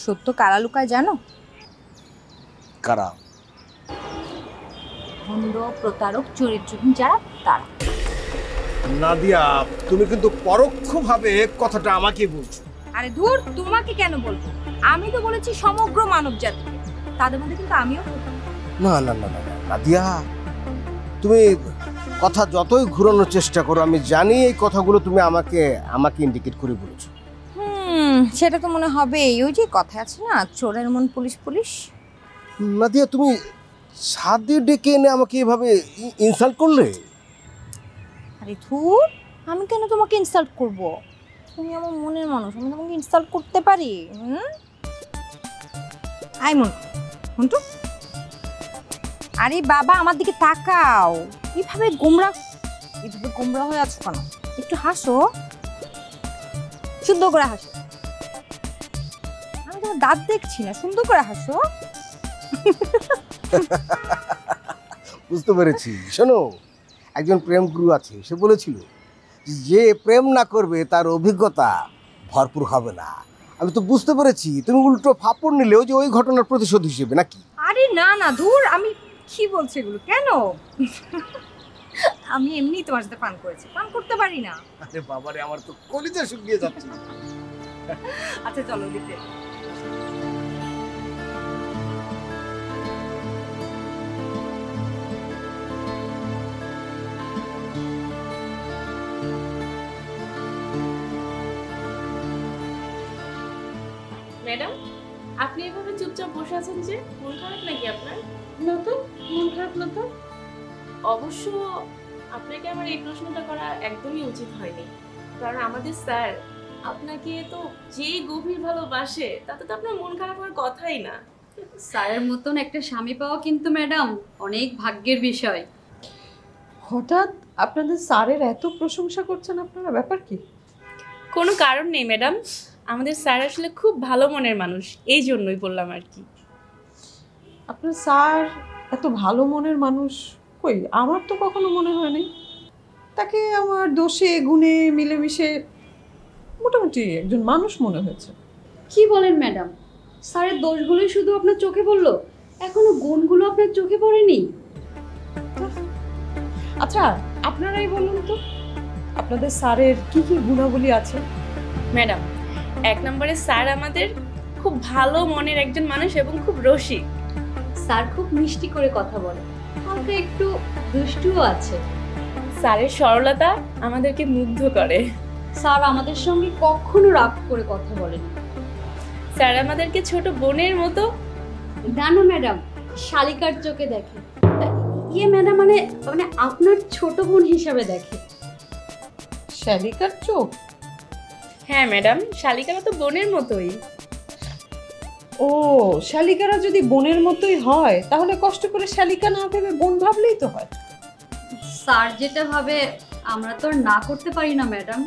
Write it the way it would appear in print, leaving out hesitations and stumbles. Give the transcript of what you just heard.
সত্য কারা লুকায় জানো? কারা? ভণ্ড, প্রতারক, চরিত্রহীন যারা তারা। নাদিয়া, তুমি কিন্তু পরোক্ষভাবে কথাটা আমাকে বলছো। আরে ধুর, তোমাকে কেন বলবো? আমি তো বলেছি সমগ্র মানব জাতিকে, তাদের মধ্যে কিন্তু আমিও। না না না না নাদিয়া, তুমি কথা যতই ঘুরানোর চেষ্টা করো, আমি জানি এই কথাগুলো তুমি আমাকে ইন্ডিকেট করে বলেছো। সেটা তো মনে হবে। ওই যে কথা আছে না, চোরের মন পুলিশ পুলিশ। নাদিয়া, তুমি সাদে ডেকে এনে আমাকে এভাবে ইনসাল্ট করলে। আরে ধুর, আমি কেন তোমাকে ইনসাল্ট করব? তুমি আমার মনের মানুষ, আমি তোমাকে ইনসাল্ট করতে পারি? আই মন্টু, আরে বাবা আমার দিকে তাকাও। এভাবে গোমরা হয়ে আছো কেন? একটু হাসো, শুদ্ধ করে হাসো। আমি তোমার দাঁত দেখছি না, সুন্দর করে হাসো। বুঝতে পেরেছি। শোনো, একজন প্রেম গুরু আছে, সে বলেছিল যে প্রেম না করবে তার অভিজ্ঞতা ভরপুর হবে না। আমি তো বুঝতে পেরেছি তুমি উল্টো ফাপড় নিলে ওই যে ওই ঘটনার প্রতিশোধ হিসেবে, নাকি? আরে না না ধুর, আমি কি বলছি এগুলো কেন? আমি এমনি তোমার সাথে পান করেছি, পান করতে পারি না। আরে বাবারে, আমার তো কলিজা শুকিয়ে যাচ্ছে। আচ্ছা চলো দিতে। ম্যাডাম, আপনি এভাবে চুপচাপ বসে আছেন যে? মন খারাপ নাকি আপনার? না তো, মন খারাপ না তো। অবশ্য আপনাকে আমার এই প্রশ্নটা করা একদমই উচিত হয়নি, কারণ আমাদের স্যার আপনাকে তো যে গভীর ভালোবাসে, তাতে তো আপনার মন খারাপ হওয়ার কথাই না। স্যারের মতন একটা স্বামী পাওয়া কিন্তু ম্যাডাম অনেক ভাগ্যের বিষয়। হঠাৎ আপনাদের স্যারের এত প্রশংসা করছেন আপনারা, ব্যাপার কি? কোনো কারণ নেই ম্যাডাম, আমাদের স্যার আসলে খুব ভালো মনের মানুষ, এই জন্যই বললাম আর কি। আপনার স্যার এত ভালো মনের মানুষ? কই, আমার তো কখনো মনে হয়নি। তাকে আমার দোষে গুণে মিলেমিশে মোটামুটি একজন মানুষ মনে হয়েছে। কি বলেন ম্যাডাম? স্যারের দোষগুলোই শুধু আপনার চোখে পড়লো, এখনো গুণগুলো আপনার চোখে পড়েনি? আচ্ছা, আপনারাই বলুন তো, আপনাদের স্যারের কি কি গুণাবলী আছে? ম্যাডাম, এক নম্বরে স্যার আমাদের খুব ভালো মনের একজন মানুষ এবং খুব রসিক। স্যার খুব মিষ্টি করে কথা বলে, হালকা একটু দুষ্টুও আছে। স্যারের সরলতা আমাদেরকে মুগ্ধ করে। স্যার আমাদের সঙ্গে কখনো রাগ করে কথা বলেন। স্যার আমাদেরকে ছোট বোনের মতো। না না ম্যাডাম, শালিকার চোখে দেখে। ইয়ে ম্যাডাম, মানে মানে আপনার ছোট বোন হিসাবে দেখে। শালিকার চোখ? হ্যাঁ ম্যাডাম, শালিকারা তো বোনের মতোই। ও, শালিকারা যদি বোনের মতোই হয়, তাহলে কষ্ট করে শালিকা না ভেবে বোন ভাবলেই তো হয়। স্যার যেটা ভাবে আমরা তো আর না করতে পারি না ম্যাডাম।